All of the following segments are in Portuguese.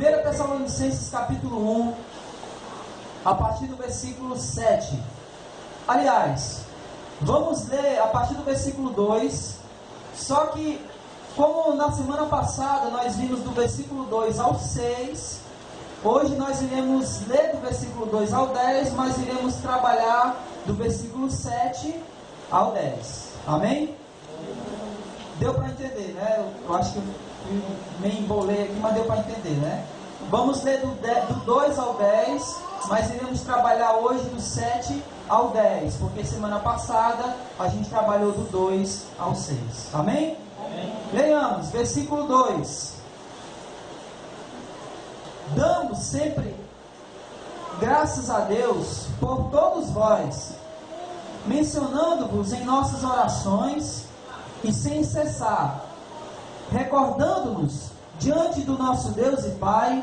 1 Tessalonicenses capítulo 1, a partir do versículo 7. Aliás, vamos ler a partir do versículo 2, só que, como na semana passada nós vimos do versículo 2 ao 6, hoje nós iremos ler do versículo 2 ao 10, mas iremos trabalhar do versículo 7 ao 10. Amém? Deu para entender, né? Eu acho que eu me embolei aqui, mas deu para entender, né? Vamos ler do 2 ao 10, mas iremos trabalhar hoje do 7 ao 10, porque semana passada a gente trabalhou do 2 ao 6. Amém? Amém. Leiamos, versículo 2. Damos sempre graças a Deus por todos vós, mencionando-vos em nossas orações e sem cessar, recordando-nos diante do nosso Deus e Pai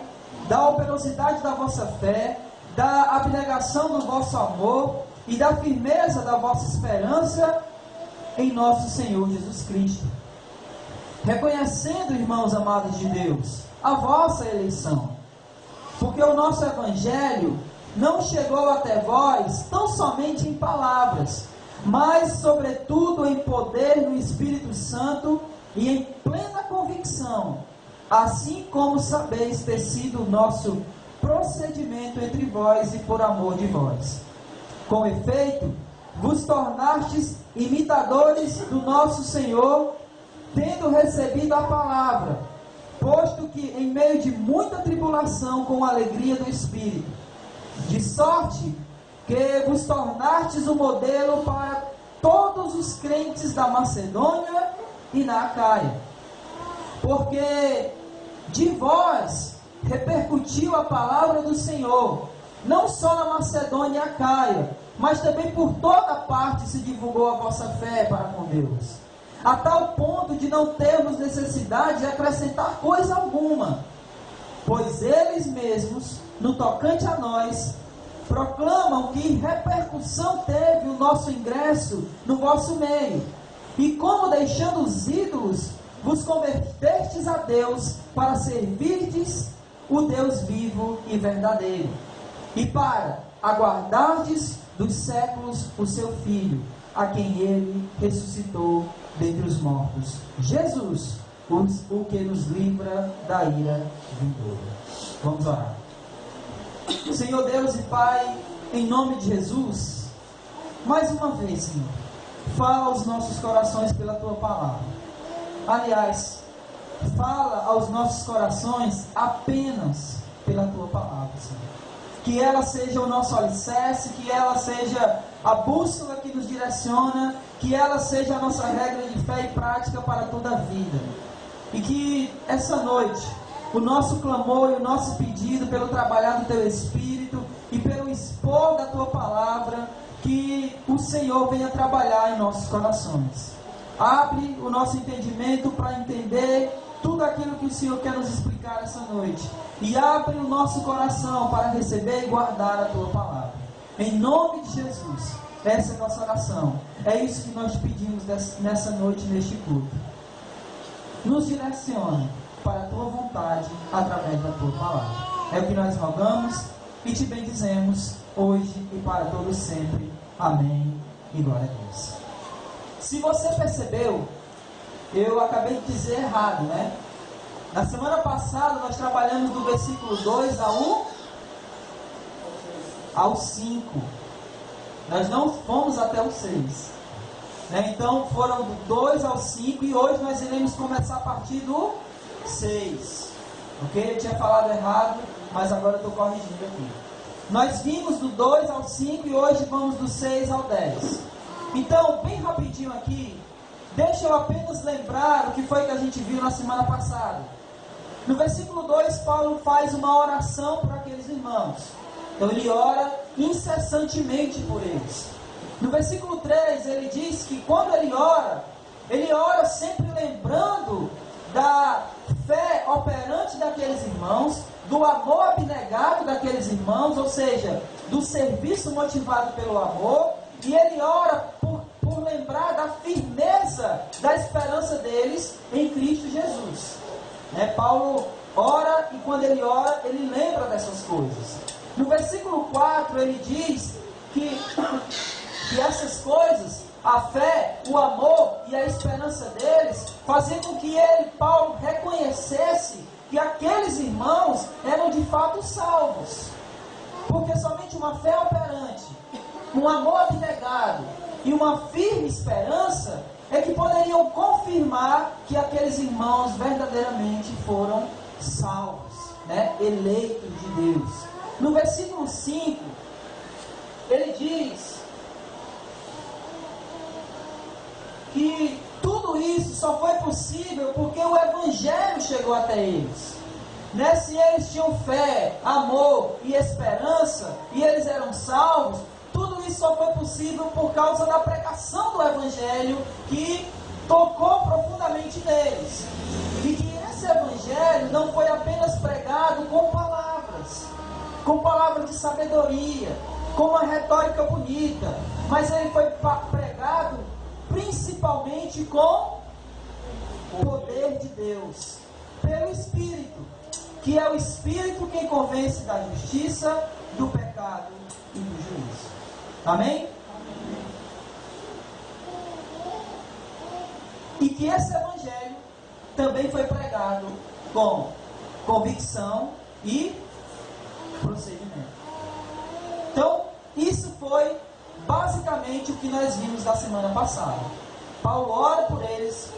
da operosidade da vossa fé, da abnegação do vosso amor e da firmeza da vossa esperança em nosso Senhor Jesus Cristo. Reconhecendo, irmãos amados de Deus, a vossa eleição, porque o nosso Evangelho não chegou até vós tão somente em palavras, mas sobretudo em poder no Espírito Santo e em plena convicção, assim como sabeis ter sido o nosso procedimento entre vós e por amor de vós. Com efeito, vos tornastes imitadores do nosso Senhor, tendo recebido a palavra, posto que em meio de muita tribulação com a alegria do Espírito, de sorte que vos tornastes um modelo para todos os crentes da Macedônia e na Acaia, porque de vós repercutiu a palavra do Senhor, não só na Macedônia e Acaia, mas também por toda parte se divulgou a vossa fé para com Deus, a tal ponto de não termos necessidade de acrescentar coisa alguma, pois eles mesmos, no tocante a nós, proclamam que repercussão teve o nosso ingresso no vosso meio, e como deixando os ídolos, vos convertestes a Deus para servirdes o Deus vivo e verdadeiro, e para aguardardes dos séculos o seu Filho, a quem ele ressuscitou dentre os mortos, Jesus, o que nos livra da ira vindoura. Vamos orar. Senhor Deus e Pai, em nome de Jesus, mais uma vez, Senhor, fala aos nossos corações pela Tua palavra. Aliás, fala aos nossos corações apenas pela Tua palavra, Senhor. Que ela seja o nosso alicerce, que ela seja a bússola que nos direciona, que ela seja a nossa regra de fé e prática para toda a vida. E que essa noite, o nosso clamor e o nosso pedido pelo trabalhar do Teu Espírito e pelo expor da Tua palavra, que o Senhor venha trabalhar em nossos corações. Abre o nosso entendimento para entender tudo aquilo que o Senhor quer nos explicar essa noite. E abre o nosso coração para receber e guardar a Tua palavra. Em nome de Jesus, essa é a nossa oração. É isso que nós pedimos nessa noite, neste culto. Nos direciona para a Tua vontade, através da Tua palavra. É o que nós rogamos e Te bendizemos hoje e para todos sempre. Amém e glória a Deus. Se você percebeu, eu acabei de dizer errado, né? Na semana passada nós trabalhamos do versículo 2 ao 5. Nós não fomos até o 6. Né? Então foram do 2 ao 5 e hoje nós iremos começar a partir do 6. Ok? Eu tinha falado errado, mas agora eu estou corrigindo aqui. Nós vimos do 2 ao 5 e hoje vamos do 6 ao 10. Então, bem rapidinho aqui, deixa eu apenas lembrar o que foi que a gente viu na semana passada. No versículo 2, Paulo faz uma oração para aqueles irmãos. Então ele ora incessantemente por eles. No versículo 3, ele diz que quando ele ora sempre lembrando da fé operante daqueles irmãos, do amor abnegado daqueles irmãos, ou seja, do serviço motivado pelo amor, e ele ora por lembrar da firmeza da esperança deles em Cristo Jesus. Paulo ora, e quando ele ora, ele lembra dessas coisas. No versículo 4, ele diz que essas coisas, a fé, o amor e a esperança deles, faziam com que ele, Paulo, reconhecesse que aqueles irmãos eram de fato salvos. Porque somente uma fé operante, um amor abnegado e uma firme esperança é que poderiam confirmar que aqueles irmãos verdadeiramente foram salvos, né? Eleitos de Deus. No versículo 5, ele diz que tudo isso só foi possível porque o Evangelho chegou até eles. Né? Se eles tinham fé, amor e esperança, e eles eram salvos, tudo isso só foi possível por causa da pregação do Evangelho que tocou profundamente neles. E que esse Evangelho não foi apenas pregado com palavras de sabedoria, com uma retórica bonita, mas ele foi pregado principalmente com o poder de Deus, pelo Espírito, que é o Espírito quem convence da justiça, do pecado e do juízo. Amém? E que esse Evangelho também foi pregado com convicção e procedimento. Então, isso foi basicamente o que nós vimos na semana passada. Paulo ora por eles,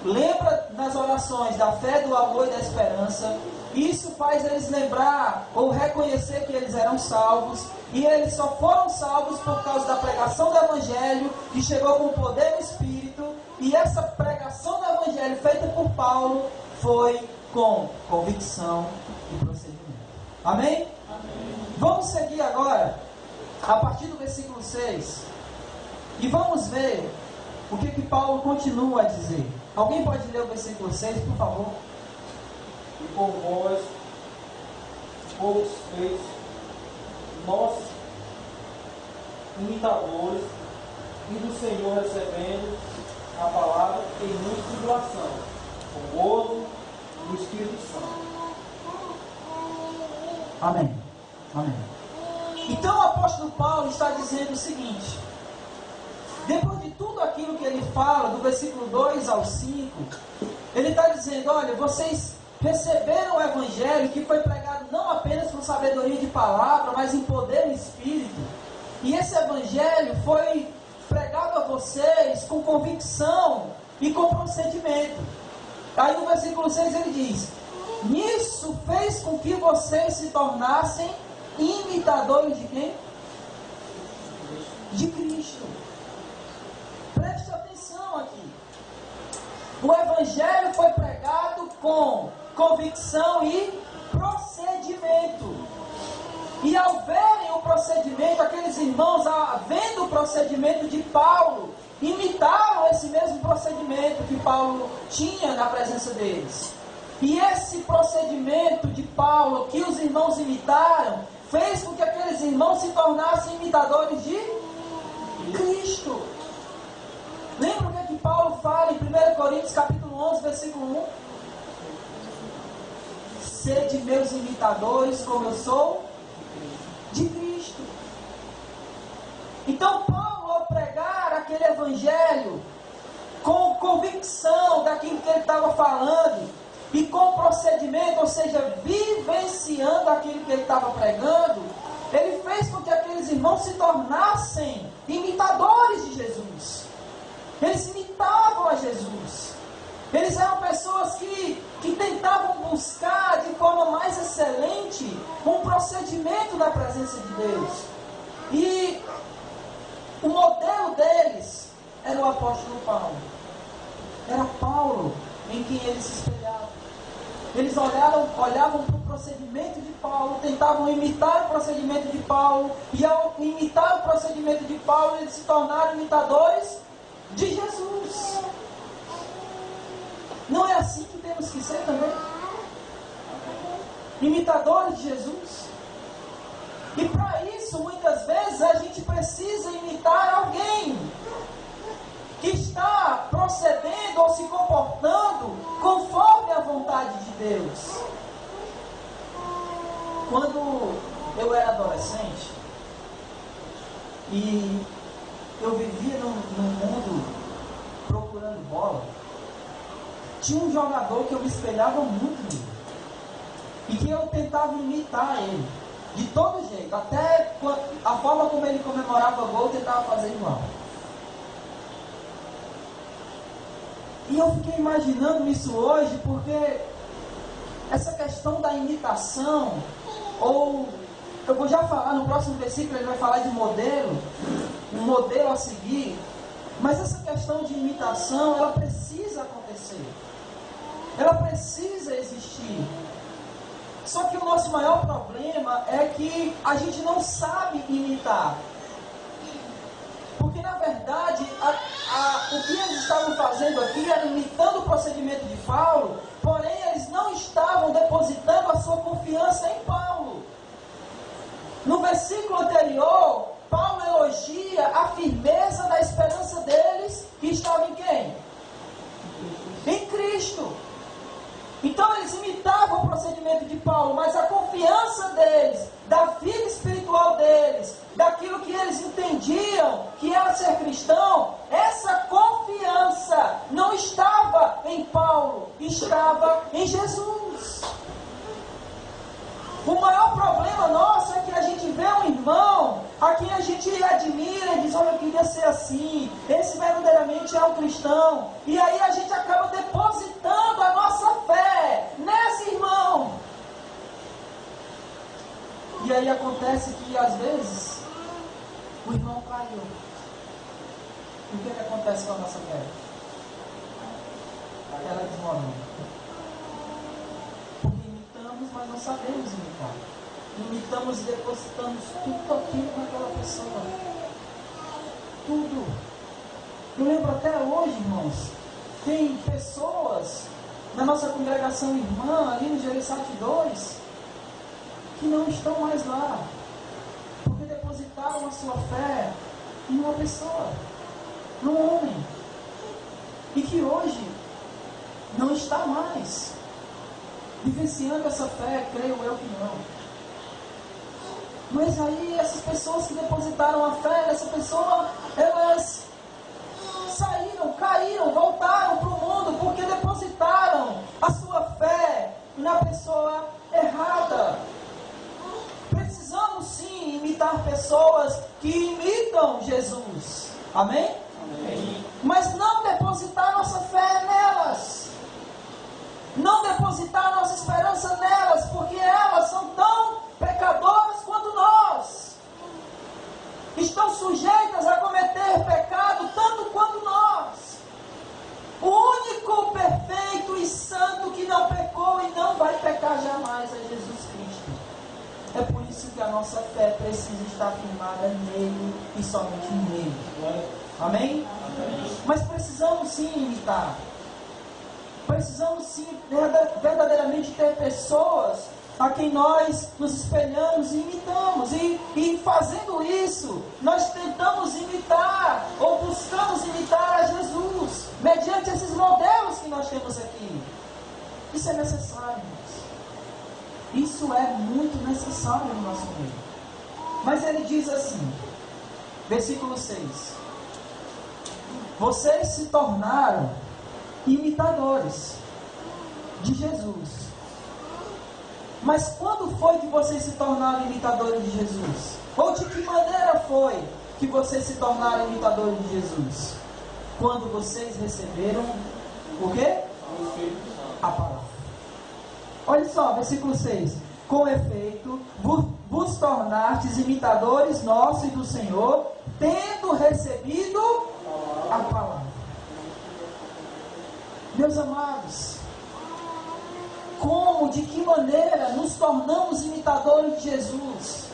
lembra nas orações da fé, do amor e da esperança. Isso faz eles lembrar ou reconhecer que eles eram salvos. E eles só foram salvos por causa da pregação do Evangelho, que chegou com o poder do Espírito. E essa pregação do Evangelho feita por Paulo foi com convicção e procedimento. Amém? Amém. Vamos seguir agora a partir do versículo 6 e vamos ver o que Paulo continua a dizer. Alguém pode ler o versículo 6, por favor? E por vós, poucos feitos, nós, imitadores, e do Senhor recebendo a palavra em muita tribulação, com gozo do Espírito Santo. Amém. Amém. Então o apóstolo Paulo está dizendo o seguinte: depois de tudo aquilo que ele fala, do versículo 2 ao 5, ele está dizendo: olha, vocês receberam o Evangelho que foi pregado não apenas com sabedoria de palavra, mas em poder e espírito. E esse Evangelho foi pregado a vocês com convicção e com procedimento. Aí no versículo 6 ele diz: nisso fez com que vocês se tornassem imitadores de quem? De Cristo. Preste atenção aqui. O Evangelho foi pregado com convicção e procedimento. E ao verem o procedimento, aqueles irmãos, vendo o procedimento de Paulo, imitaram esse mesmo procedimento que Paulo tinha na presença deles. E esse procedimento de Paulo, que os irmãos imitaram, fez com que aqueles irmãos se tornassem imitadores de Cristo. Lembra o que Paulo fala em 1 Coríntios capítulo 11, versículo 1? Sede meus imitadores, como eu sou de Cristo. Então Paulo, ao pregar aquele evangelho com convicção daquilo que ele estava falando e com procedimento, ou seja, vivenciando aquilo que ele estava pregando, ele fez com que aqueles irmãos se tornassem imitadores de Jesus. Eles imitavam a Jesus. Eles eram pessoas que tentavam buscar de forma mais excelente um procedimento da presença de Deus. E o modelo deles era o apóstolo Paulo. Era Paulo em quem eles se espelhavam. Eles olhavam para o procedimento de Paulo, tentavam imitar o procedimento de Paulo, e ao imitar o procedimento de Paulo, eles se tornaram imitadores de Jesus. Não é assim que temos que ser também? Imitadores de Jesus. E para isso, muitas vezes, a gente precisa imitar alguém que está procedendo ou se comportando conforme a vontade de Deus. Quando eu era adolescente e eu vivia num mundo procurando bola, tinha um jogador que eu me espelhava muito nele e que eu tentava imitar ele de todo jeito, até a forma como ele comemorava o gol eu tentava fazer igual. E eu fiquei imaginando isso hoje, porque essa questão da imitação, ou eu vou já falar no próximo versículo, ele vai falar de modelo, um modelo a seguir, mas essa questão de imitação, ela precisa acontecer, ela precisa existir. Só que o nosso maior problema é que a gente não sabe imitar. Porque na verdade, o que eles estavam fazendo aqui era imitando o procedimento de Paulo, porém eles não estavam depositando a sua confiança em Paulo. No versículo anterior, Paulo elogia a firmeza da esperança deles, que estava em quem? Em Cristo. Então eles imitavam o procedimento de Paulo, mas a confiança deles, da vida espiritual deles, daquilo que eles entendiam que era ser cristão, essa confiança não estava em Paulo, estava em Jesus. O maior problema nosso é que a gente vê um irmão a quem a gente admira e diz, olha, eu queria ser assim, esse verdadeiramente é um cristão, e aí a gente acaba depositando a nossa fé nesse irmão. E aí acontece que às vezes o irmão caiu. E o que acontece com a nossa fé? Ela desmorona. Mas não sabemos imitar. Imitamos e depositamos tudo aquilo naquela pessoa. Tudo. Eu lembro até hoje, irmãos, tem pessoas na nossa congregação irmã, ali no Jereissati 2, que não estão mais lá, porque depositaram a sua fé em uma pessoa, num homem, e que hoje não está mais vivenciando essa fé, creio eu que não. Mas aí essas pessoas que depositaram a fé nessa pessoa, elas saíram, caíram, voltaram para o mundo, porque depositaram a sua fé na pessoa errada. Precisamos sim imitar pessoas que imitam Jesus. Amém? Amém. Mas não depositar nossa fé nelas. Não depositar a nossa esperança nelas, porque elas são tão pecadoras quanto nós. Estão sujeitas a cometer pecado tanto quanto nós. O único perfeito e santo que não pecou e não vai pecar jamais é Jesus Cristo. É por isso que a nossa fé precisa estar firmada nele e somente nele. Amém? Amém. Mas precisamos sim imitar. Precisamos sim verdadeiramente ter pessoas a quem nós nos espelhamos e imitamos. E fazendo isso, nós tentamos imitar ou buscamos imitar a Jesus, mediante esses modelos que nós temos aqui. Isso é necessário, irmãos. Isso é muito necessário no nosso meio. Mas ele diz assim, versículo 6: vocês se tornaram imitadores de Jesus. Mas quando foi que vocês se tornaram imitadores de Jesus? Ou de que maneira foi que vocês se tornaram imitadores de Jesus? Quando vocês receberam o quê? A palavra. Olha só, versículo 6. Com efeito, vos tornastes imitadores nossos e do Senhor, tendo recebido a palavra. Meus amados, como, de que maneira nos tornamos imitadores de Jesus?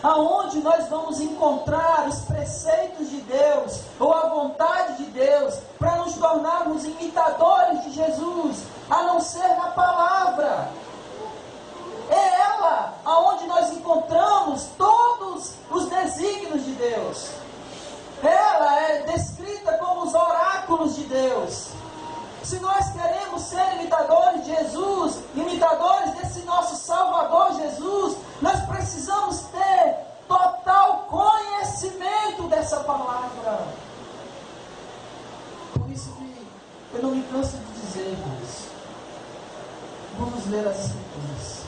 Aonde nós vamos encontrar os preceitos de Deus, ou a vontade de Deus, para nos tornarmos imitadores de Jesus, a não ser na palavra? É ela aonde nós encontramos todos os desígnios de Deus. Ela é descrita como os oráculos de Deus. Se nós queremos ser imitadores de Jesus, imitadores desse nosso Salvador Jesus, Por isso que eu não me canso de dizer, irmãos, vamos ler as Escrituras.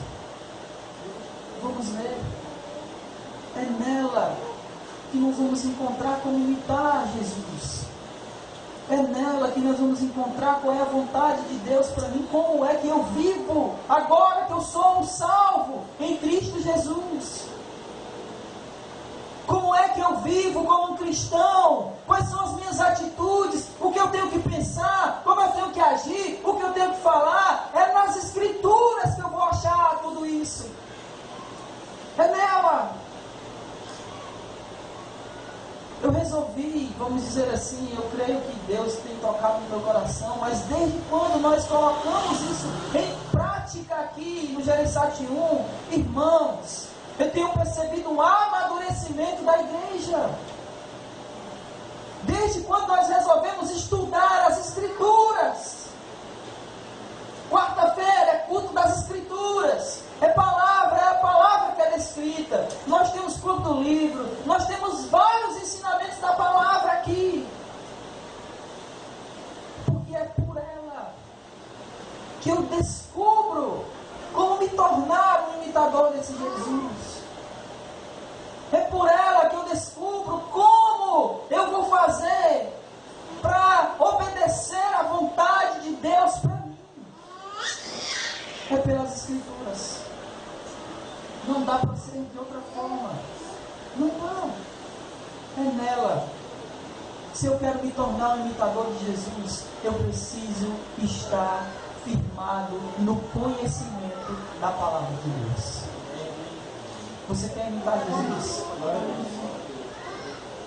Vamos ler. É nela que nós vamos encontrar como imitar Jesus. É nela que nós vamos encontrar qual é a vontade de Deus para mim, como é que eu vivo agora que eu sou um salvo em Cristo Jesus. Como é que eu vivo como um cristão? Quais são as minhas atitudes? O que eu tenho que pensar? Como eu tenho que agir? O que eu tenho que falar? É nas Escrituras que eu vou achar tudo isso. É nela. Eu resolvi, vamos dizer assim, eu creio que Deus tem tocado no meu coração, mas desde quando nós colocamos isso em prática aqui no Gereissati 1, irmãos, eu tenho percebido um amadurecimento da igreja. Desde quando nós resolvemos estudar as Escrituras. Quarta-feira é culto das Escrituras. É a palavra que é descrita. Nós temos culto do livro. Nós temos vários ensinamentos da palavra aqui. Porque é por ela que eu descubro como me tornar um imitador desse Jesus. É por ela que eu descubro como eu vou fazer para obedecer à vontade de Deus para mim. É pelas Escrituras. Não dá para ser de outra forma. Não dá. É nela. Se eu quero me tornar um imitador de Jesus, eu preciso estar firmado no conhecimento da palavra de Deus. Você quer imitar Jesus?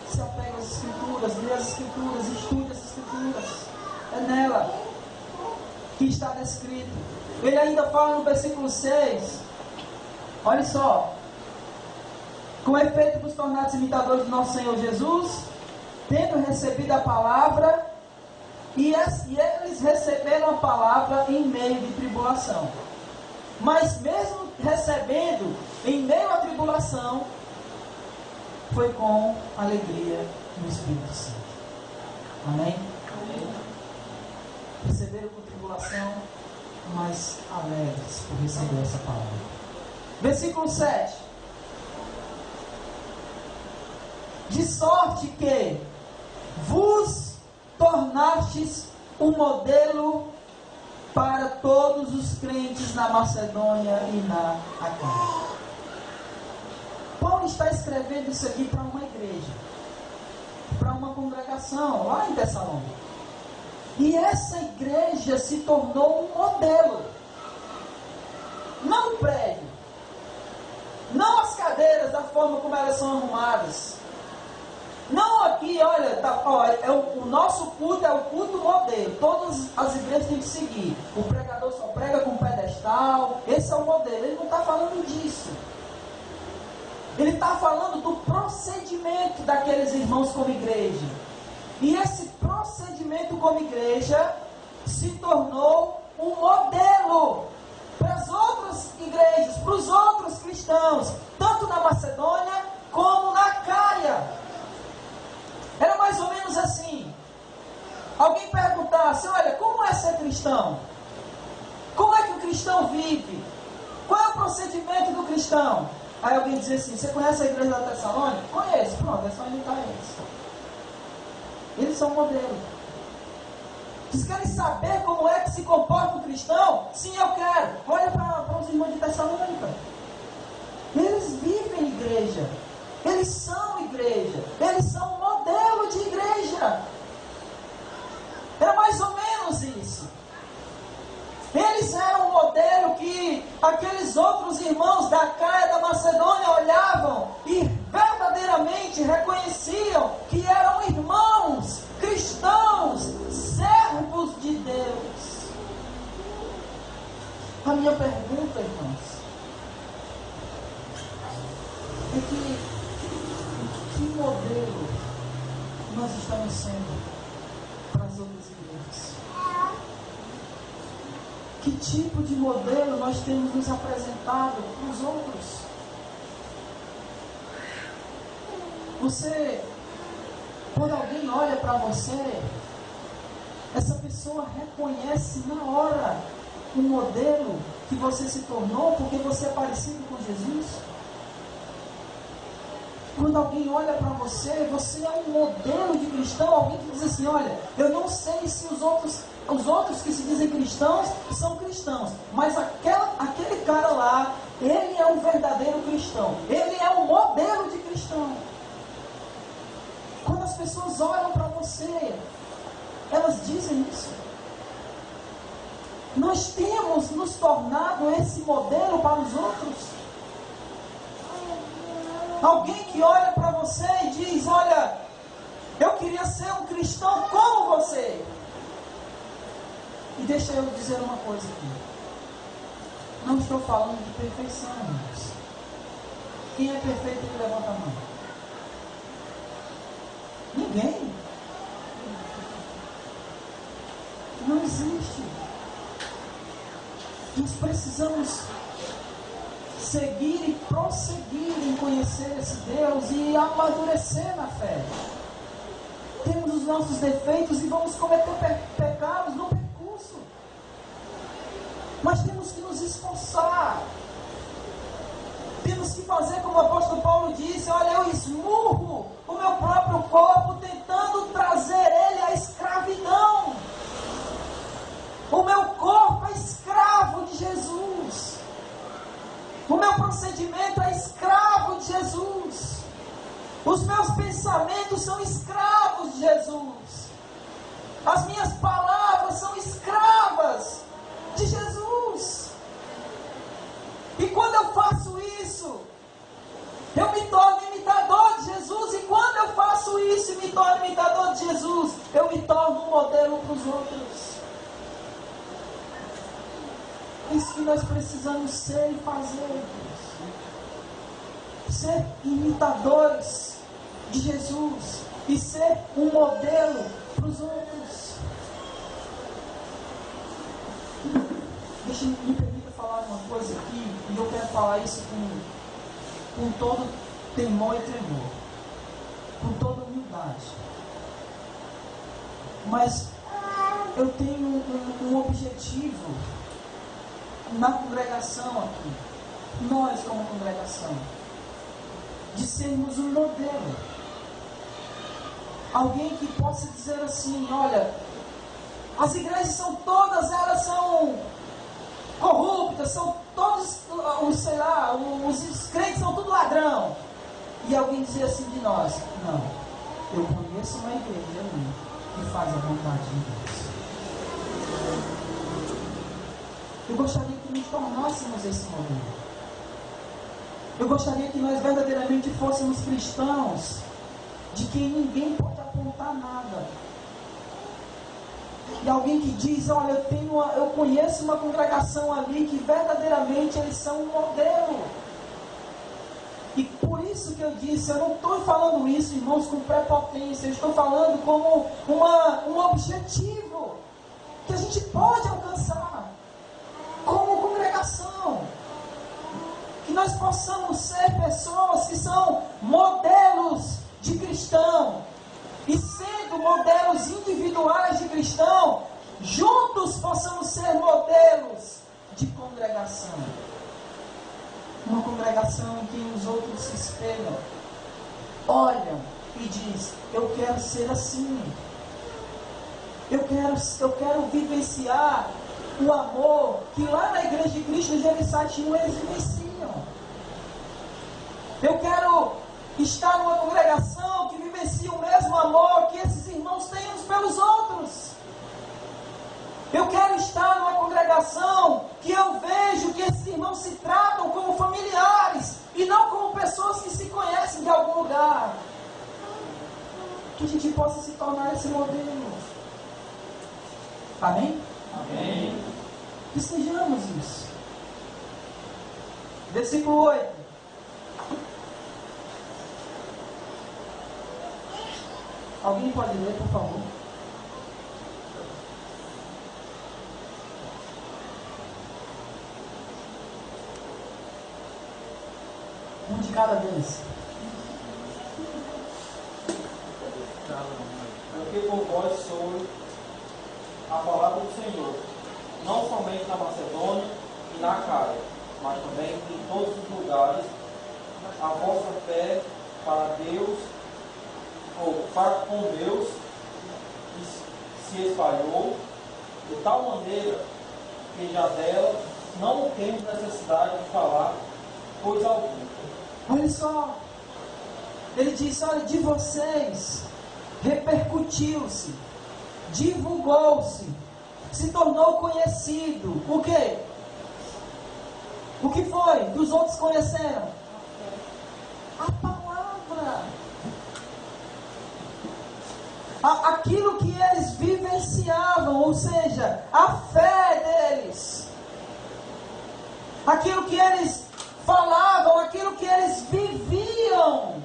Se apega às Escrituras, lê as Escrituras, estude as Escrituras. É nela que está descrito. Ele ainda fala no versículo 6. Olha só. Com efeito dos tornados imitadores de nosso Senhor Jesus, tendo recebido a palavra, e eles receberam a palavra em meio de tribulação. Mas mesmo recebendo em meio à tribulação, foi com alegria no Espírito Santo. Amém? Receberam com tribulação, mas alegres por receber essa palavra. Versículo 7. De sorte que vos tornastes um modelo para todos os crentes na Macedônia e na Acaia. Paulo está escrevendo isso aqui para uma igreja, para uma congregação lá em Tessalônica. E essa igreja se tornou um modelo. Não o prédio, não as cadeiras da forma como elas são arrumadas. Não aqui, olha, o nosso culto é o culto modelo. Todas as igrejas têm que seguir. O pregador só prega com pedestal. Esse é o modelo. Ele não está falando disso. Ele está falando do procedimento daqueles irmãos como igreja. E esse procedimento como igreja se tornou um modelo para as outras igrejas, para os outros cristãos, tanto na Macedônia como na Acaia. Era mais ou menos assim. Alguém perguntasse, olha, como é ser cristão? Como é que o cristão vive? Qual é o procedimento do cristão? Aí alguém dizia assim, você conhece a igreja da Tessalônica? Conheço, pronto, é só imitar eles. Eles são modelo. Vocês querem saber como é que se comporta o cristão? Sim, eu quero. Olha para os irmãos de Tessalônica. Eles vivem igreja. Eles são igreja. Eles são um modelo de igreja. É mais ou menos isso. Eles eram um modelo que aqueles outros irmãos da Acaia, da Macedônia olhavam e verdadeiramente reconheciam que eram irmãos, cristãos, servos de Deus. A minha pergunta, irmãos, é que modelo nós estamos sendo para as outras igrejas? Que tipo de modelo nós temos nos apresentado para os outros? Você, quando alguém olha para você, essa pessoa reconhece na hora o modelo que você se tornou porque você é parecido com Jesus. Quando alguém olha para você, você é um modelo de cristão, alguém que diz assim, olha, eu não sei se os outros que se dizem cristãos são cristãos, mas aquele cara lá, ele é um verdadeiro cristão, ele é um modelo de cristão. Quando as pessoas olham para você, elas dizem isso. Nós temos nos tornado esse modelo para os outros. Alguém que olha para você e diz, olha, eu queria ser um cristão como você. E deixa eu dizer uma coisa aqui. Não estou falando de perfeição, irmãos. Quem é perfeito que levanta a mão? Ninguém. Não existe. Nós precisamos seguir e prosseguir em conhecer esse Deus e amadurecer na fé. Temos os nossos defeitos e vamos cometer pecados no percurso. Mas temos que nos esforçar. Temos que fazer como o apóstolo Paulo disse, olha, eu esmurro o meu próprio corpo tentando trazer ele à escravidão. O meu corpo é escravo de Jesus. O meu procedimento é escravo de Jesus. Os meus pensamentos são escravos de Jesus. As minhas palavras são escravas de Jesus. E quando eu faço isso, eu me torno imitador de Jesus. E quando eu faço isso e me torno imitador de Jesus, eu me torno um modelo para os outros. Isso que nós precisamos ser e fazer. Ser imitadores de Jesus e ser um modelo para os outros. Me permita falar uma coisa aqui, e eu quero falar isso com todo temor e tremor, com toda humildade. Mas eu tenho um objetivo na congregação aqui, nós como congregação, de sermos um modelo. Alguém que possa dizer assim, olha, as igrejas são todas, elas são corruptas, são todos, sei lá, os crentes são tudo ladrão. E alguém dizer assim de nós, não, eu conheço uma igreja ali que faz a vontade de Deus. Eu gostaria que nos tornássemos esse modelo. Eu gostaria que nós verdadeiramente fôssemos cristãos de quem ninguém pode apontar nada. E alguém que diz, olha, eu conheço uma congregação ali que verdadeiramente eles são um modelo. E por isso que eu disse, eu não estou falando isso, irmãos, com prepotência, eu estou falando como um objetivo que a gente pode alcançar como congregação. Que nós possamos ser pessoas que são modelos de cristão. E sendo modelos individuais de cristão, juntos possamos ser modelos de congregação. Uma congregação em que os outros se espelham, olham e dizem, eu quero ser assim. Eu quero vivenciar o amor que lá na Igreja de Cristo no Gerissatinho eles vivenciam. Eu quero estar numa congregação que vivencia o mesmo amor que esses irmãos têm uns pelos outros. Eu quero estar numa congregação que eu vejo que esses irmãos se tratam como familiares e não como pessoas que se conhecem de algum lugar. Que a gente possa se tornar esse modelo. Amém? Amém. Que sejamos isso. Versículo 8. Alguém pode ler, por favor? Um de cada vez. Porque por vós sou a palavra do Senhor, não somente na Macedônia e na Acaia, mas também em todos os lugares, a vossa fé para Deus, ou para com Deus, se espalhou de tal maneira que já dela não temos necessidade de falar coisa alguma. Olha só, ele diz, olha, de vocês repercutiu-se, divulgou-se, se tornou conhecido. O quê? O que foi que os outros conheceram? A palavra. Aquilo que eles vivenciavam, ou seja, a fé deles. Aquilo que eles falavam, aquilo que eles viviam.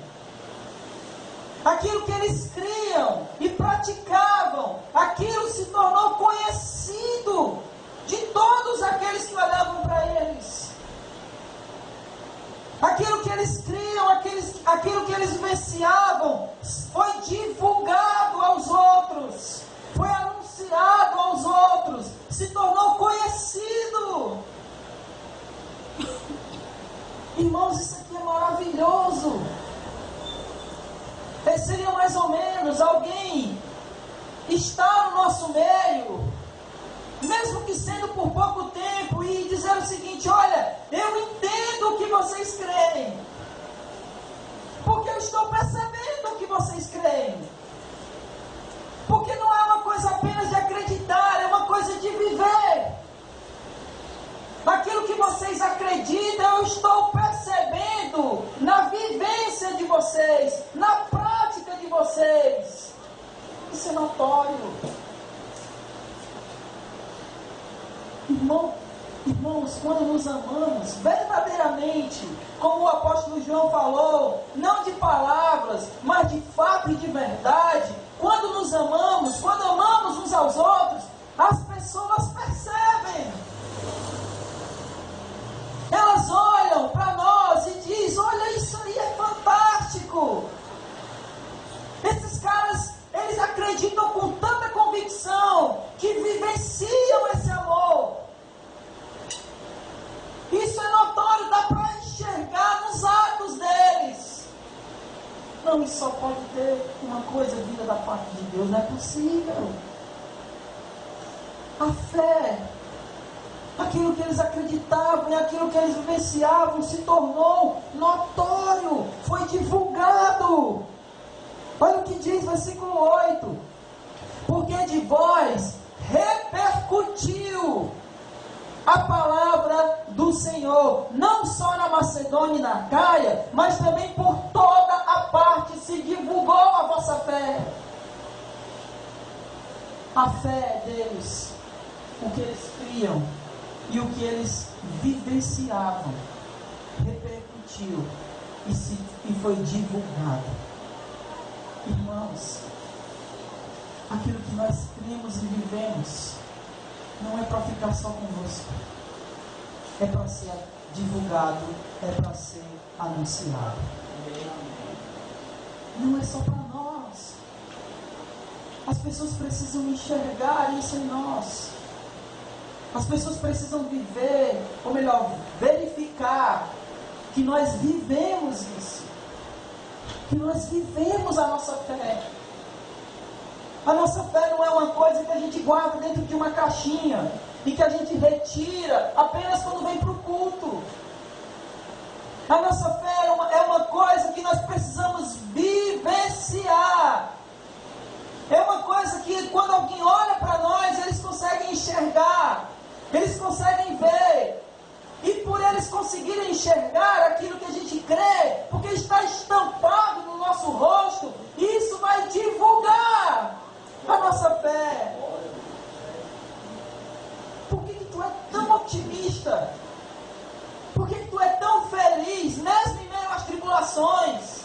Aquilo que eles criam e praticavam, aquilo se tornou conhecido de todos aqueles que olhavam para eles. Aquilo que eles criam, aquilo que eles vivenciavam, foi divulgado aos outros, foi anunciado aos outros, se tornou conhecido. Irmãos, isso aqui é maravilhoso. Seria mais ou menos alguém estar no nosso meio, mesmo que sendo por pouco tempo, e dizer o seguinte: olha, eu entendo o que vocês creem, porque eu estou percebendo o que vocês creem, porque não é uma coisa apenas de acreditar, é uma coisa de viver. Aquilo que vocês acreditam, eu estou percebendo na vivência de vocês, na prática de vocês. Isso é notório. Irmãos, quando nos amamos verdadeiramente, como o apóstolo João falou, não de palavras, mas de fato e de verdade, quando nos amamos, quando amamos uns aos outros, as pessoas percebem. Elas olham para nós e dizem: olha, isso aí é fantástico. Esses caras, eles acreditam com tanta convicção que vivenciam esse amor. Isso é notório, dá para enxergar nos atos deles. Não, isso só pode ter uma coisa vinda da parte de Deus, não é possível. A fé, aquilo que eles acreditavam e aquilo que eles vivenciavam se tornou notório, foi divulgado. Olha o que diz versículo 8: porque de vós repercutiu a palavra do Senhor, não só na Macedônia e na Acaia, mas também por toda a parte se divulgou a vossa fé. A fé deles, o que eles criam e o que eles vivenciavam, repercutiu e foi divulgado. Irmãos, aquilo que nós criamos e vivemos não é para ficar só conosco, é para ser divulgado, é para ser anunciado. Não é só para nós. As pessoas precisam enxergar isso em nós. As pessoas precisam viver, ou melhor, verificar que nós vivemos isso, que nós vivemos a nossa fé. A nossa fé não é uma coisa que a gente guarda dentro de uma caixinha e que a gente retira apenas quando vem para o culto. A nossa fé é uma coisa que nós precisamos vivenciar. É uma coisa que quando alguém olha para nós, eles conseguem enxergar, eles conseguem ver. E por eles conseguirem enxergar aquilo que a gente crê, porque está estampado no nosso rosto, isso vai divulgar a nossa fé. Por que tu é tão otimista? Por que tu é tão feliz, mesmo em meio às tribulações?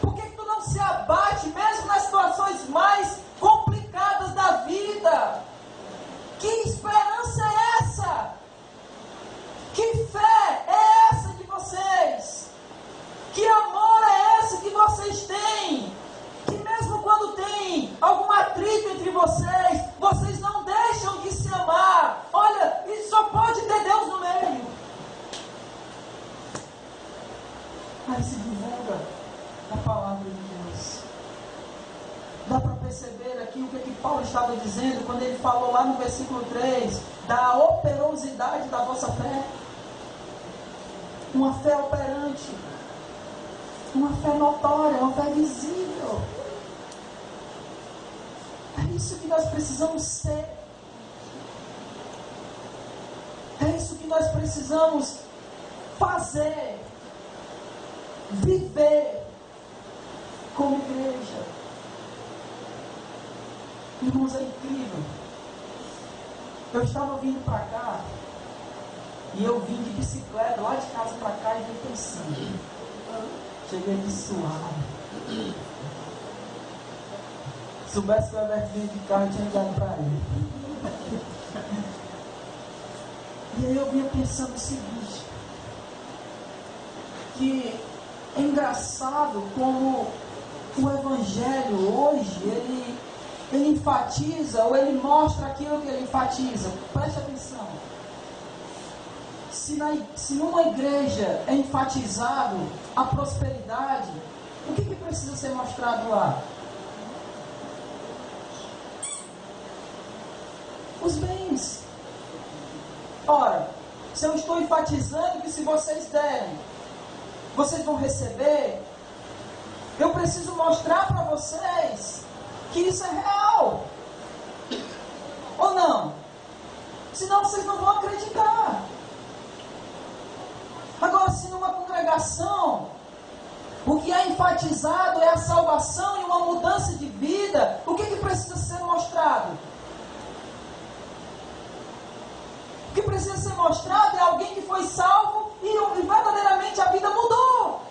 Por que tu não se abate, mesmo nas situações mais complicadas da vida? Que esperança é essa? Que fé é essa de vocês? Que amor é esse que vocês têm? Que mesmo quando tem algum atrito entre vocês, aqui o que Paulo estava dizendo quando ele falou lá no versículo 3 da operosidade da vossa fé. Uma fé operante, uma fé notória, uma fé visível. É isso que nós precisamos ser. É isso que nós precisamos fazer, viver como igreja. Irmãos, é incrível. Eu estava vindo para cá e eu vim de bicicleta lá de casa para cá e vim pensando. Cheguei aqui suave. Se soubesse que o Alberto vinha de carro, eu tinha ligado para ele. E aí eu vinha pensando o seguinte, que é engraçado como o Evangelho hoje, ele enfatiza, ou ele mostra aquilo que ele enfatiza. Preste atenção. Se numa igreja é enfatizado a prosperidade, o que precisa ser mostrado lá? Os bens. Ora, se eu estou enfatizando que se vocês derem, vocês vão receber, eu preciso mostrar para vocês que isso é real. Ou não? Senão vocês não vão acreditar. Agora, se numa congregação o que é enfatizado é a salvação e uma mudança de vida, o que precisa ser mostrado? O que precisa ser mostrado é alguém que foi salvo e verdadeiramente a vida mudou.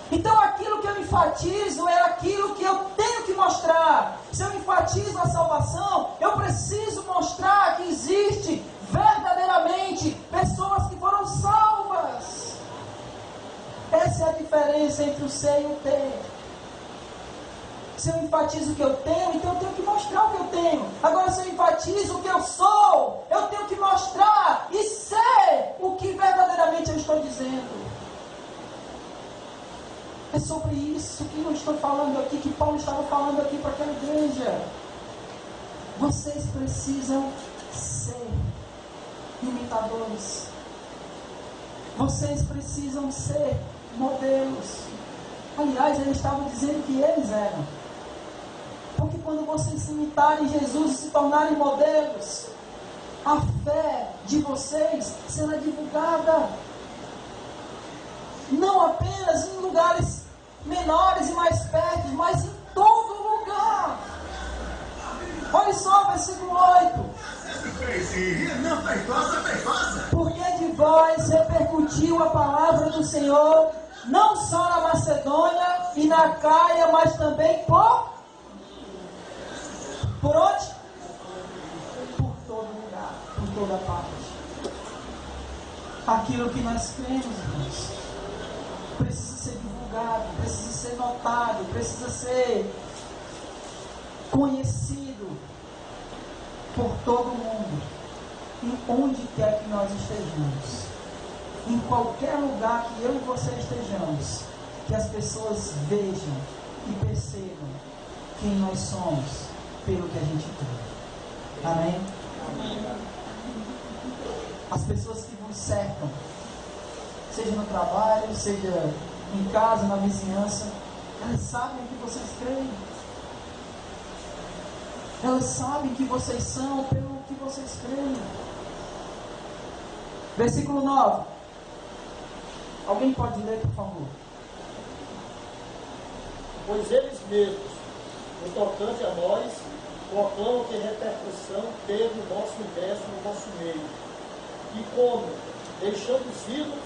Então aquilo que eu enfatizo é aquilo que eu tenho que mostrar. Se eu enfatizo a salvação, eu preciso mostrar que existe verdadeiramente pessoas que foram salvas. Essa é a diferença entre o ser e o ter. Se eu enfatizo o que eu tenho, então eu tenho que mostrar o que eu tenho. Agora, se eu enfatizo o que eu sou, eu tenho que mostrar e ser o que verdadeiramente eu estou dizendo. É sobre isso que eu estou falando aqui, que Paulo estava falando aqui para aquela igreja. Vocês precisam ser imitadores. Vocês precisam ser modelos. Aliás, ele estava dizendo que eles eram. Porque quando vocês se imitarem Jesus e se tornarem modelos, a fé de vocês será divulgada. Não apenas em lugares menores e mais perto, mas em todo lugar. Olha só o versículo 8. Porque de vós repercutiu a palavra do Senhor, não só na Macedônia e na Caia, mas também por onde? Por todo lugar, por toda parte. Aquilo que nós cremos, irmãos, precisa ser divulgado, precisa ser notado, precisa ser conhecido por todo mundo, em onde quer que nós estejamos, em qualquer lugar que eu e você estejamos, que as pessoas vejam e percebam quem nós somos pelo que a gente tem. Amém? As pessoas que vos cercam, seja no trabalho, seja em casa, na vizinhança, elas sabem o que vocês creem. Elas sabem que vocês são pelo que vocês creem. Versículo 9. Alguém pode ler, por favor? Pois eles mesmos, no tocante a nós, proclamam que repercussão teve o nosso ingresso no vosso meio. E como, deixando os ídolos,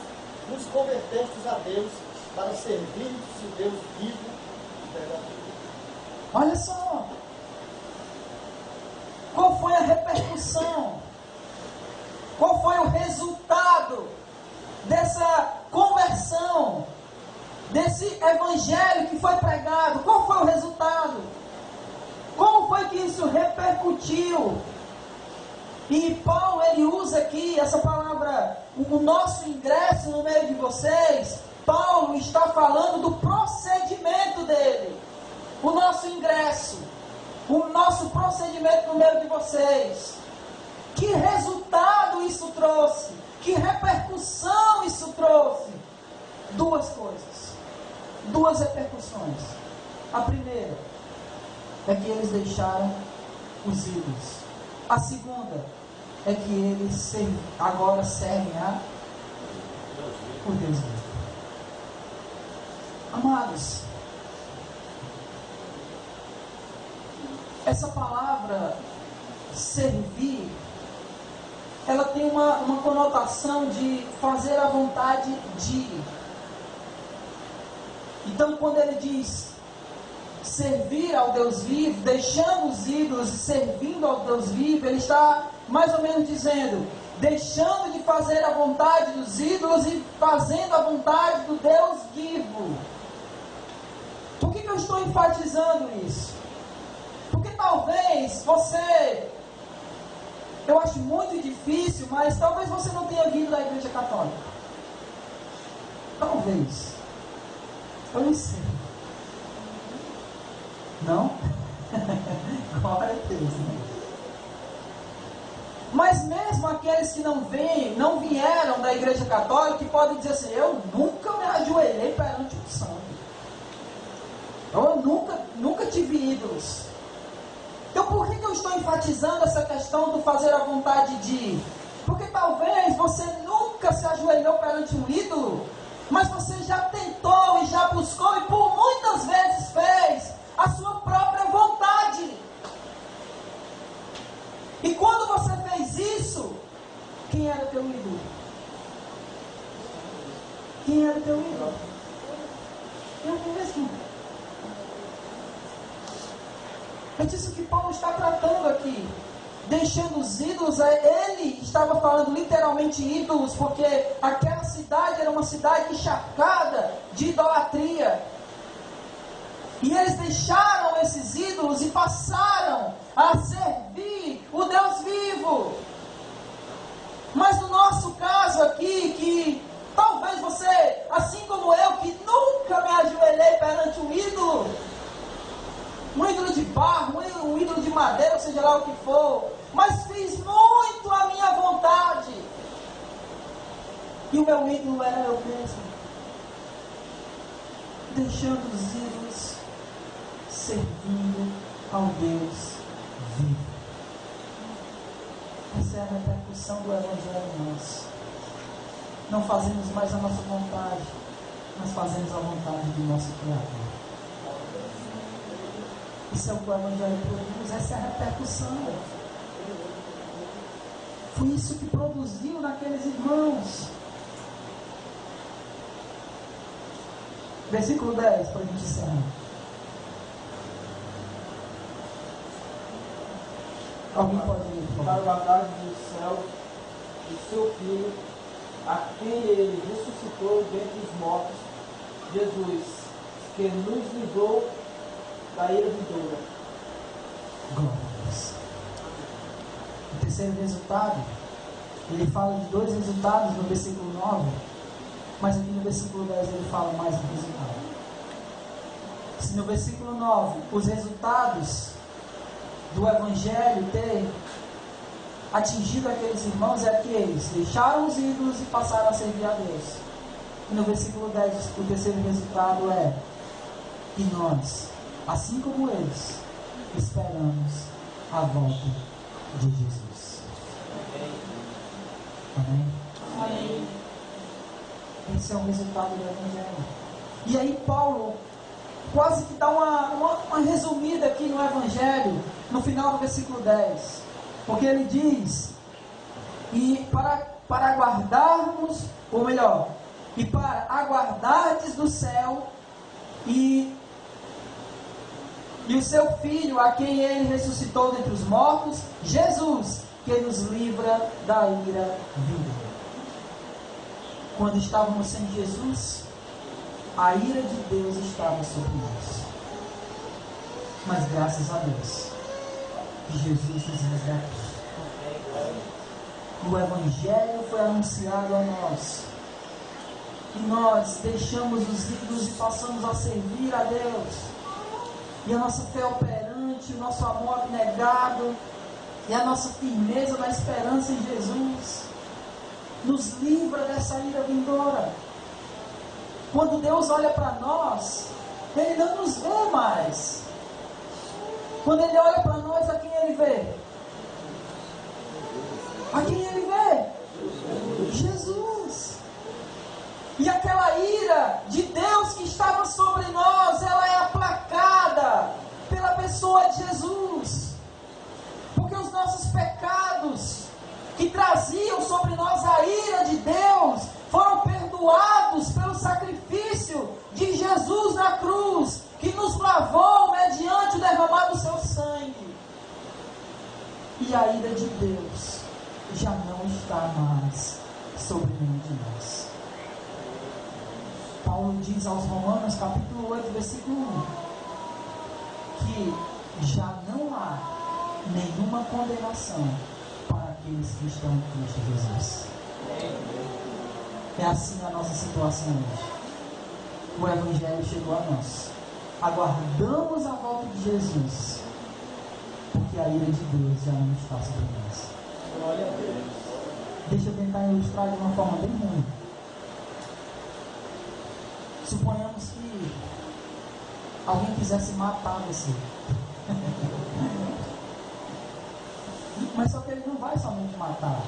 nos convertestes a Deus para servirmos o Deus vivo e verdadeiro. Olha só. Qual foi a repercussão? Qual foi o resultado dessa conversão? Desse evangelho que foi pregado? Qual foi o resultado? Como foi que isso repercutiu? E Paulo, ele usa aqui essa palavra, o nosso ingresso no meio de vocês. Paulo está falando do procedimento dele. o nosso ingresso, o nosso procedimento no meio de vocês. Que resultado isso trouxe? Que repercussão isso trouxe? Duas coisas, duas repercussões. A primeira é que eles deixaram os ídolos. A segunda é que eles agora servem o Deus vivo. Amados, essa palavra servir, ela tem uma conotação de fazer a vontade de. Então, quando ele diz servir ao Deus vivo, deixando os ídolos e servindo ao Deus vivo, ele está mais ou menos dizendo, deixando de fazer a vontade dos ídolos e fazendo a vontade do Deus vivo. Por que eu estou enfatizando isso? Porque talvez você, eu acho muito difícil, mas talvez você não tenha vindo da Igreja Católica. Talvez. Eu não sei. Não? Glória a Deus, né? Mas mesmo aqueles que não vieram da Igreja Católica, que podem dizer assim, eu nunca me ajoelhei perante um santo. Eu nunca tive ídolos. Então por que eu estou enfatizando essa questão do fazer a vontade de? Porque talvez você nunca se ajoelhou perante um ídolo, mas você já tentou e já buscou e por muitas vezes fez a sua própria vontade. E quando você fez isso, quem era teu ídolo? Quem era teu ídolo? Eu mesmo. É disso que Paulo está tratando aqui. Deixando os ídolos, ele estava falando literalmente ídolos, porque aquela cidade era uma cidade encharcada de idolatria. E eles deixaram esses ídolos e passaram a servir o Deus vivo. Mas no nosso caso aqui, que talvez você, assim como eu, que nunca me ajoelhei perante um ídolo de barro, um ídolo de madeira, seja lá o que for, mas fiz muito a minha vontade. E o meu ídolo era eu mesmo. Deixando os ídolos, servindo ao Deus vivo. Essa é a repercussão do Evangelho em nós. Não fazemos mais a nossa vontade, mas fazemos a vontade do nosso Criador. Isso é o que o Evangelho produz, essa é a repercussão. Foi isso que produziu naqueles irmãos. Versículo 10, para a gente encerrar. Alguém pode ler, por favor? Para o acaso do céu, o seu Filho, a quem ele ressuscitou dentre os mortos, Jesus, que nos livrou da ira vindoura. Glória a Deus. O terceiro resultado, ele fala de dois resultados no versículo 9, mas aqui no versículo 10 ele fala mais do resultado. Se no versículo 9 os resultados do Evangelho ter atingido aqueles irmãos é que eles deixaram os ídolos e passaram a servir a Deus. E no versículo 10 o terceiro resultado é que nós, assim como eles, esperamos a volta de Jesus. Amém? Amém. Esse é o resultado do Evangelho. E aí Paulo quase que dá uma resumida aqui no Evangelho, no final do versículo 10. Porque ele diz, e para aguardarmos, ou melhor, e para aguardardes do céu, e o seu Filho, a quem ele ressuscitou dentre os mortos, Jesus, que nos livra da ira vindoura. Quando estávamos sem Jesus, a ira de Deus estava sobre nós. Mas graças a Deus, que Jesus nos resgatou. O Evangelho foi anunciado a nós. E nós deixamos os ídolos e passamos a servir a Deus. e a nossa fé operante, o nosso amor abnegado, e a nossa firmeza na esperança em Jesus, nos livra dessa ira vindoura. Quando Deus olha para nós, Ele não nos vê mais. Quando Ele olha para nós, a quem Ele vê? A quem Ele vê? Jesus. E aquela ira de Deus que estava sobre nós, ela é aplacada pela pessoa de Jesus. Porque os nossos pecados, que traziam sobre nós a ira de Deus, foram perdoados pelo sacrifício de Jesus na cruz, que nos lavou mediante o derramado do seu sangue. E a ira de Deus já não está mais sobre nenhum de nós. Paulo diz aos Romanos, capítulo 8, versículo 1, que já não há nenhuma condenação para aqueles que estão em Cristo Jesus. É assim a nossa situação hoje. O Evangelho chegou a nós. Aguardamos a volta de Jesus, porque a ira de Deus já não está sobre nós. Glória a Deus. Deixa eu tentar ilustrar de uma forma bem ruim. Suponhamos que alguém quisesse matar você. Mas só que ele não vai somente matar.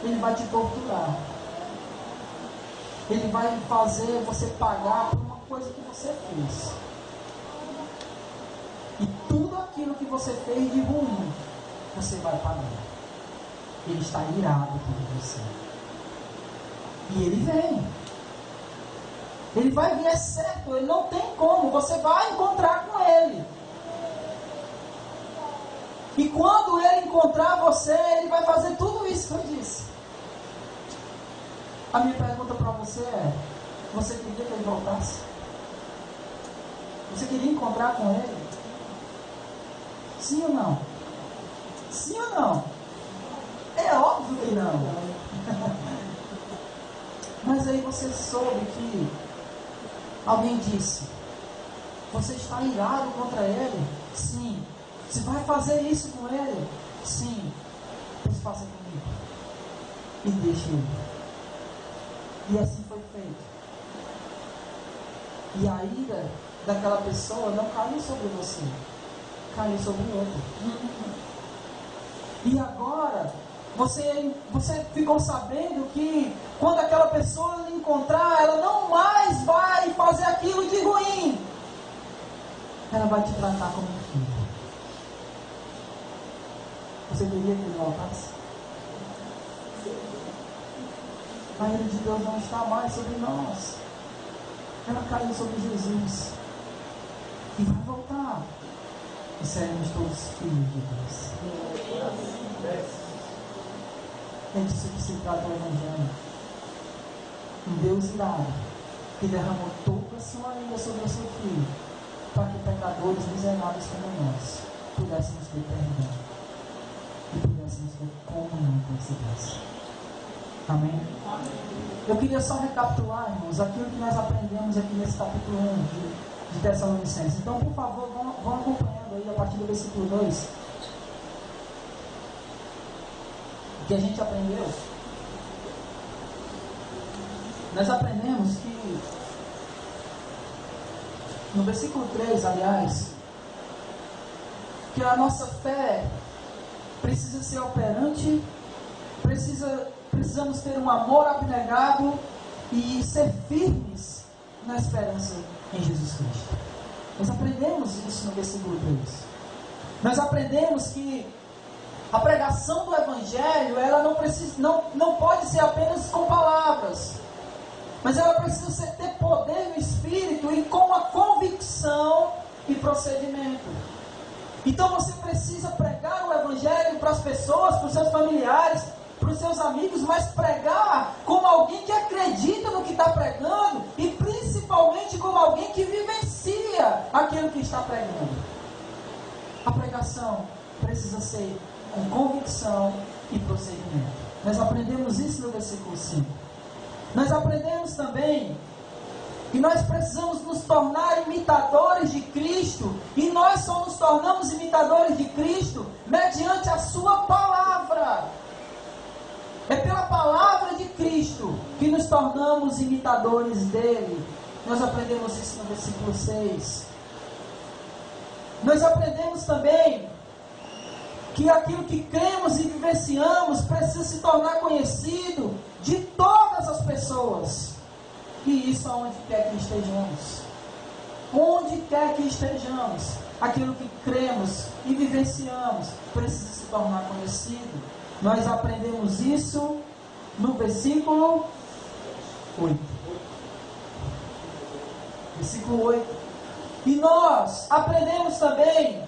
Ele vai te torturar. Ele vai fazer você pagar por uma coisa que você fez. E tudo aquilo que você fez de ruim, você vai pagar. Ele está irado por você. E ele vem. Ele vai vir, é certo, ele não tem como, você vai encontrar com ele. E quando ele encontrar você, ele vai fazer tudo isso que eu disse. A minha pergunta para você é: você queria que ele voltasse? Você queria encontrar com ele? Sim ou não? Sim ou não? É óbvio que não. Mas aí você soube que alguém disse: você está irado contra ele? Sim. Você vai fazer isso com ele? Sim. Pois faça comigo. E deixe ele. E assim foi feito. E a ira daquela pessoa não caiu sobre você, caiu sobre o outro. E agora você ficou sabendo que quando aquela pessoa lhe encontrar, ela não mais vai fazer aquilo de ruim. Ela vai te tratar como um filho. Você queria que ele voltasse? A ira de Deus não está mais sobre nós. Ela caiu sobre Jesus. E vai voltar. E seremos todos filhos de Deus. É disso que se trata o Evangelho. Um Deus irado, que derramou toda a sua ira sobre o seu Filho, para que pecadores miseráveis como nós pudéssemos ter perdão e pudéssemos ter comunhão com esse Deus. Amém? Eu queria só recapitular, irmãos, aquilo que nós aprendemos aqui nesse capítulo 1 de Tessalonicenses. Então, por favor, vão acompanhando aí a partir do versículo 2. O que a gente aprendeu? Nós aprendemos que no versículo 3, aliás, que a nossa fé precisa ser operante, precisamos ter um amor abnegado e ser firmes na esperança em Jesus Cristo. Nós aprendemos isso no versículo 3. Nós aprendemos que a pregação do Evangelho, ela não pode ser apenas com palavras, mas ela precisa ter poder no Espírito e com a convicção e procedimento. Então você precisa pregar o Evangelho para as pessoas, para os seus familiares, para os seus amigos, mas pregar como alguém que acredita no que está pregando e principalmente como alguém que vivencia aquilo que está pregando. A pregação precisa ser com convicção e procedimento. Nós aprendemos isso no versículo 5. Nós aprendemos também E nós precisamos nos tornar imitadores de Cristo. E nós só nos tornamos imitadores de Cristo mediante a sua palavra. É pela palavra de Cristo que nos tornamos imitadores dele. Nós aprendemos isso no versículo 6. Nós aprendemos também que aquilo que cremos e vivenciamos precisa se tornar conhecido de todas as pessoas. E isso aonde quer que estejamos. Onde quer que estejamos, aquilo que cremos e vivenciamos precisa se tornar conhecido. Nós aprendemos isso no versículo 8. Versículo 8. E nós aprendemos também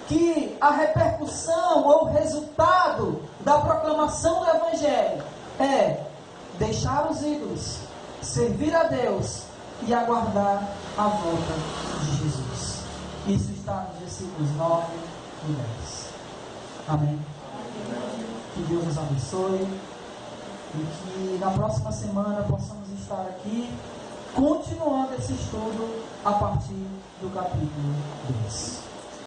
que a repercussão ou resultado da proclamação do Evangelho é deixar os ídolos, servir a Deus e aguardar a volta de Jesus. Isso está nos versículos 9 e 10. Amém? Que Deus nos abençoe e que na próxima semana possamos estar aqui continuando esse estudo a partir do capítulo 2.